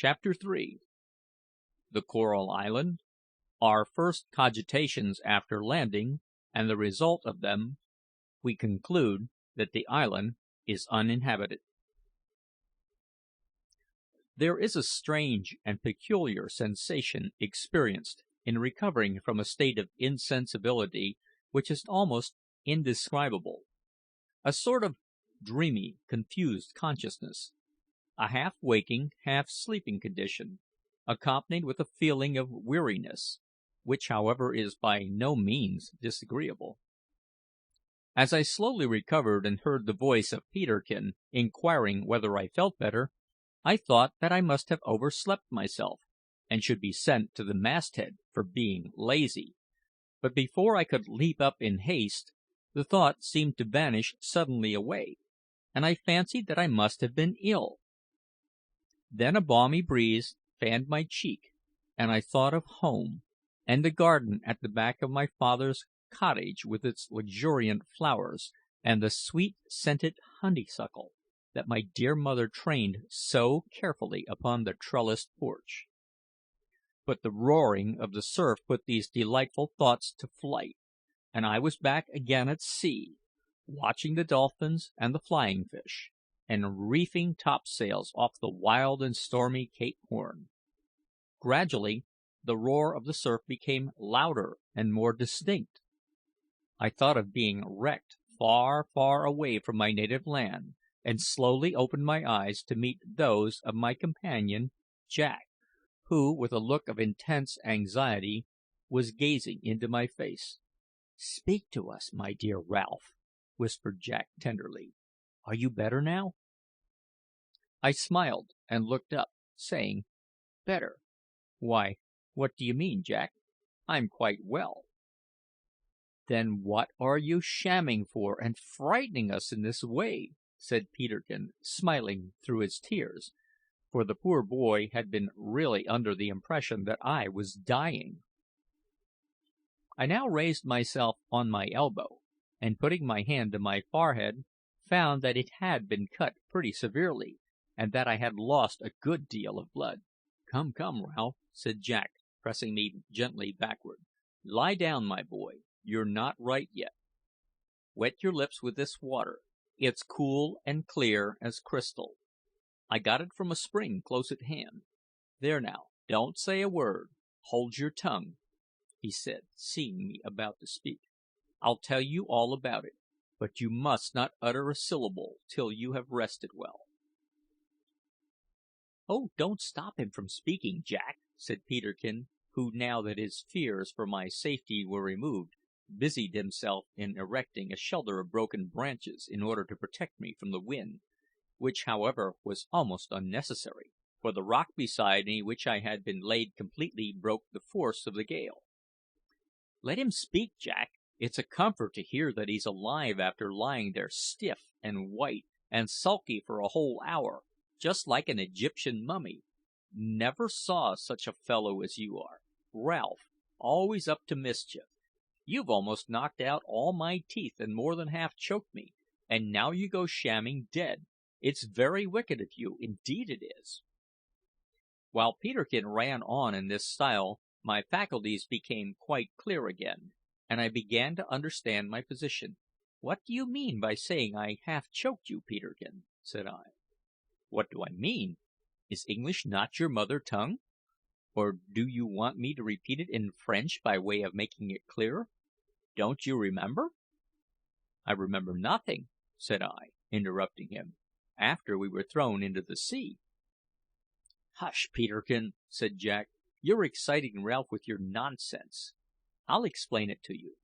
CHAPTER III. The Coral Island, Our First Cogitations After Landing, and the Result of Them. We conclude that the island is uninhabited. There is a strange and peculiar sensation experienced in recovering from a state of insensibility which is almost indescribable, a sort of dreamy, confused consciousness, a half waking, half sleeping condition, accompanied with a feeling of weariness, which, however, is by no means disagreeable. As I slowly recovered and heard the voice of Peterkin inquiring whether I felt better, I thought that I must have overslept myself, and should be sent to the masthead for being lazy. But before I could leap up in haste, the thought seemed to vanish suddenly away, and I fancied that I must have been ill. Then a balmy breeze fanned my cheek, and I thought of home, and the garden at the back of my father's cottage with its luxuriant flowers, and the sweet scented honeysuckle that my dear mother trained so carefully upon the trellised porch. But the roaring of the surf put these delightful thoughts to flight, and I was back again at sea, watching the dolphins and the flying fish, and reefing topsails off the wild and stormy Cape Horn. Gradually the roar of the surf became louder and more distinct. I thought of being wrecked far, far away from my native land, and slowly opened my eyes to meet those of my companion Jack, who, with a look of intense anxiety, was gazing into my face. "Speak to us, my dear Ralph," whispered Jack tenderly. "Are you better now?" I smiled and looked up, saying, "Better? Why, what do you mean, Jack? I'm quite well." "Then what are you shamming for and frightening us in this way?" said Peterkin, smiling through his tears, for the poor boy had been really under the impression that I was dying. I now raised myself on my elbow, and putting my hand to my forehead, found that it had been cut pretty severely, and that I had lost a good deal of blood. "Come, come, Ralph," said Jack, pressing me gently backward. "Lie down, my boy. You're not right yet. Wet your lips with this water. It's cool and clear as crystal. I got it from a spring close at hand. There now, don't say a word. Hold your tongue," he said, seeing me about to speak. "I'll tell you all about it, but you must not utter a syllable till you have rested well." "Oh, don't stop him from speaking, Jack," said Peterkin, who, now that his fears for my safety were removed, busied himself in erecting a shelter of broken branches in order to protect me from the wind, which, however, was almost unnecessary, for the rock beside me which I had been laid completely broke the force of the gale. "Let him speak, Jack. It's a comfort to hear that he's alive after lying there stiff and white and sulky for a whole hour, just like an Egyptian mummy. Never saw such a fellow as you are, Ralph, always up to mischief. You've almost knocked out all my teeth and more than half choked me, and now you go shamming dead. It's very wicked of you, indeed it is." While Peterkin ran on in this style, my faculties became quite clear again, and I began to understand my position. "What do you mean by saying I half choked you, Peterkin?" said I. "What do I mean? Is English not your mother tongue? Or do you want me to repeat it in French by way of making it clearer? Don't you remember?" "I remember nothing," said I, interrupting him, "after we were thrown into the sea." "Hush, Peterkin," said Jack; "you're exciting Ralph with your nonsense. I'll explain it to you.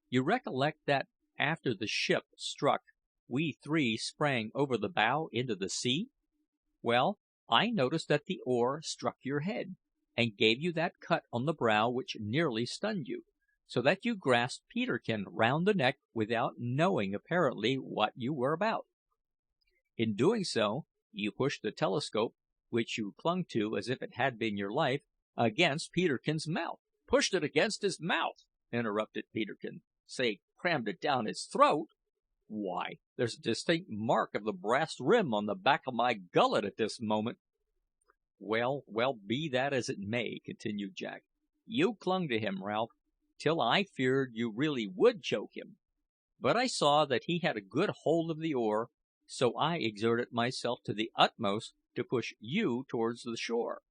You recollect that, after the ship struck, we three sprang over the bow into the sea? Well, I noticed that the oar struck your head, and gave you that cut on the brow which nearly stunned you, so that you grasped Peterkin round the neck without knowing apparently what you were about. In doing so, you pushed the telescope, which you clung to as if it had been your life, against Peterkin's mouth." "Pushed it against his mouth!" interrupted Peterkin. "Say, crammed it down his throat! Why, there's a distinct mark of the brass rim on the back of my gullet at this moment." Well, well, be that as it may," continued Jack, "you clung to him, Ralph, till I feared you really would choke him. But I saw that he had a good hold of the oar, so I exerted myself to the utmost to push you towards the shore,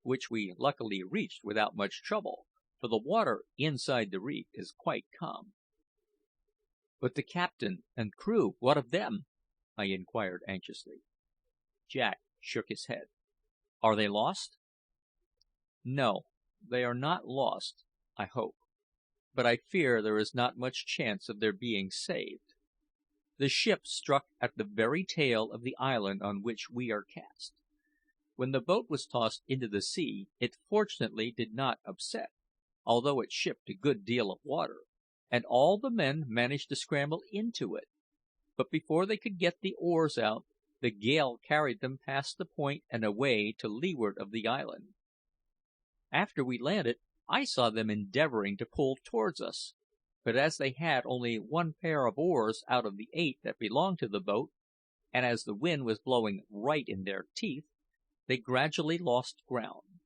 which we luckily reached without much trouble, for the water inside the reef is quite calm." "But the captain and crew, what of them?" I inquired anxiously. Jack shook his head. "Are they lost?" "No, they are not lost, I hope; but I fear there is not much chance of their being saved. The ship struck at the very tail of the island on which we are cast. When the boat was tossed into the sea, it fortunately did not upset, although it shipped a good deal of water, and all the men managed to scramble into it; but before they could get the oars out, the gale carried them past the point and away to leeward of the island. After we landed, I saw them endeavouring to pull towards us; but as they had only one pair of oars out of the 8 that belonged to the boat, and as the wind was blowing right in their teeth, they gradually lost ground.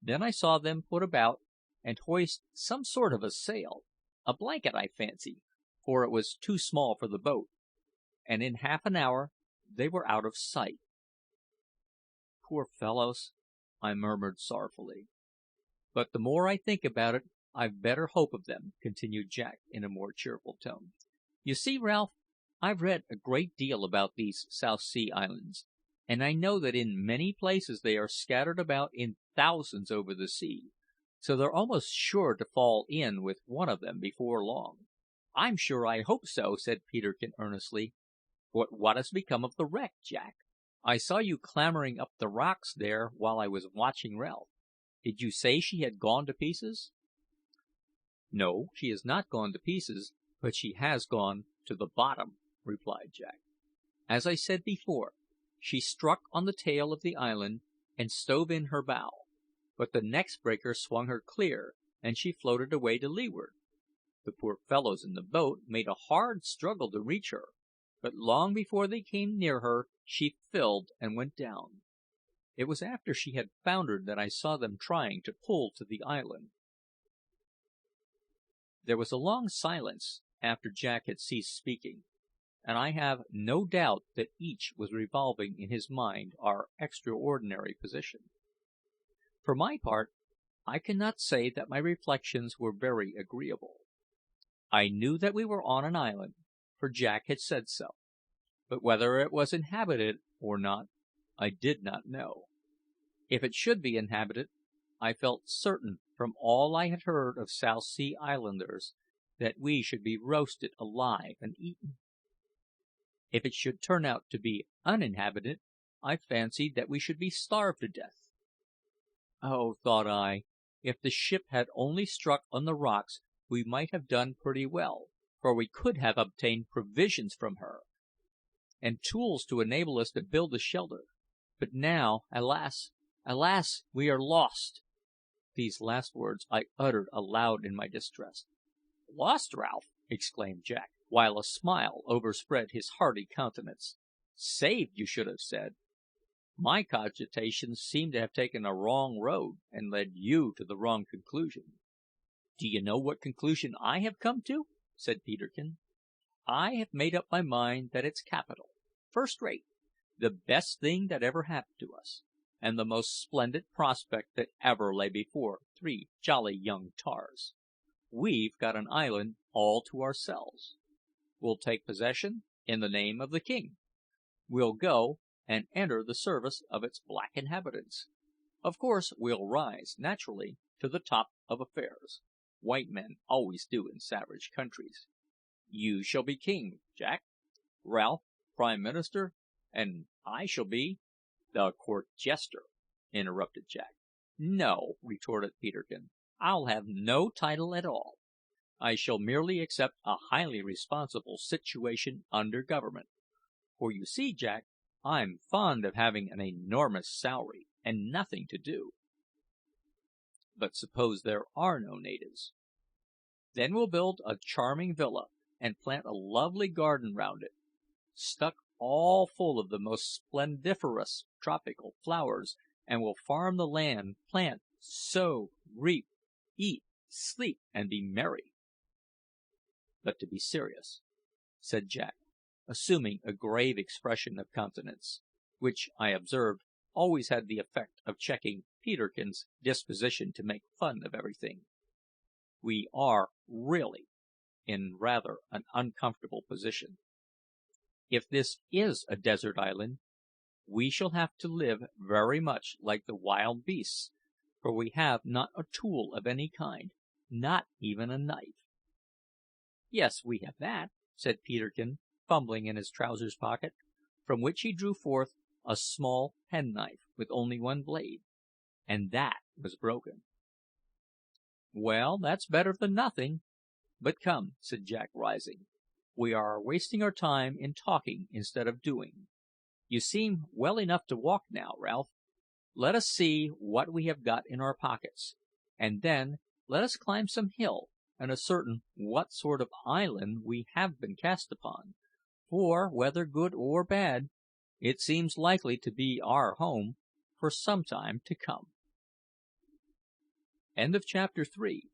Then I saw them put about and hoist some sort of a sail a blanket, I fancy, for it was too small for the boat and in half an hour they were out of sight." "Poor fellows!" I murmured sorrowfully. "But the more I think about it, I've better hope of them," continued Jack in a more cheerful tone. "You see, Ralph, I've read a great deal about these South Sea Islands, and I know that in many places they are scattered about in thousands over the sea, so they're almost sure to fall in with one of them before long." "I'm sure I hope so," said Peterkin earnestly. "But what has become of the wreck, Jack? I saw you clambering up the rocks there while I was watching Ralph. Did you say she had gone to pieces?" "No, she has not gone to pieces, but she has gone to the bottom," replied Jack. "As I said before, she struck on the tail of the island and stove in her bow; but the next breaker swung her clear, and she floated away to leeward. The poor fellows in the boat made a hard struggle to reach her, but long before they came near her she filled and went down. It was after she had foundered that I saw them trying to pull to the island." There was a long silence after Jack had ceased speaking, and I have no doubt that each was revolving in his mind our extraordinary position. For my part, I cannot say that my reflections were very agreeable. I knew that we were on an island, for Jack had said so; but whether it was inhabited or not, I did not know. If it should be inhabited, I felt certain, from all I had heard of South Sea Islanders, that we should be roasted alive and eaten. If it should turn out to be uninhabited, I fancied that we should be starved to death. Oh, thought I, if the ship had only struck on the rocks we might have done pretty well, for we could have obtained provisions from her, and tools to enable us to build a shelter. But now, alas, alas, we are lost!" These last words I uttered aloud in my distress. "Lost, Ralph!" exclaimed Jack, while a smile overspread his hearty countenance. "Saved, you should have said. My cogitations seem to have taken a wrong road and led you to the wrong conclusion." "Do you know what conclusion I have come to?" said Peterkin. "I have made up my mind that it's capital, first rate, the best thing that ever happened to us, and the most splendid prospect that ever lay before three jolly young tars. We've got an island all to ourselves. We'll take possession in the name of the king. We'll go and enter the service of its black inhabitants. Of course, we'll rise, naturally, to the top of affairs. White men always do in savage countries. You shall be king, Jack; Ralph, prime minister; and I shall be " "The court jester," interrupted Jack. "No," retorted Peterkin, "I'll have no title at all. I shall merely accept a highly responsible situation under government; for you see, Jack, I'm fond of having an enormous salary and nothing to do." "But suppose there are no natives?" "Then we'll build a charming villa, and plant a lovely garden round it, stuck all full of the most splendiferous tropical flowers, and will farm the land, plant, sow, reap, eat, sleep, and be merry." "But to be serious," said Jack, assuming a grave expression of countenance, which, I observed, always had the effect of checking Peterkin's disposition to make fun of everything, "we are really in rather an uncomfortable position. If this is a desert island, we shall have to live very much like the wild beasts, for we have not a tool of any kind, not even a knife." "Yes, we have that," said Peterkin, fumbling in his trousers pocket, from which he drew forth a small penknife with only one blade, "and that was broken." "Well, that's better than nothing. But come," said Jack, rising, "we are wasting our time in talking instead of doing. You seem well enough to walk now, Ralph. Let us see what we have got in our pockets, and then let us climb some hill and ascertain what sort of island we have been cast upon; for, whether good or bad, it seems likely to be our home for some time to come." CHAPTER 4.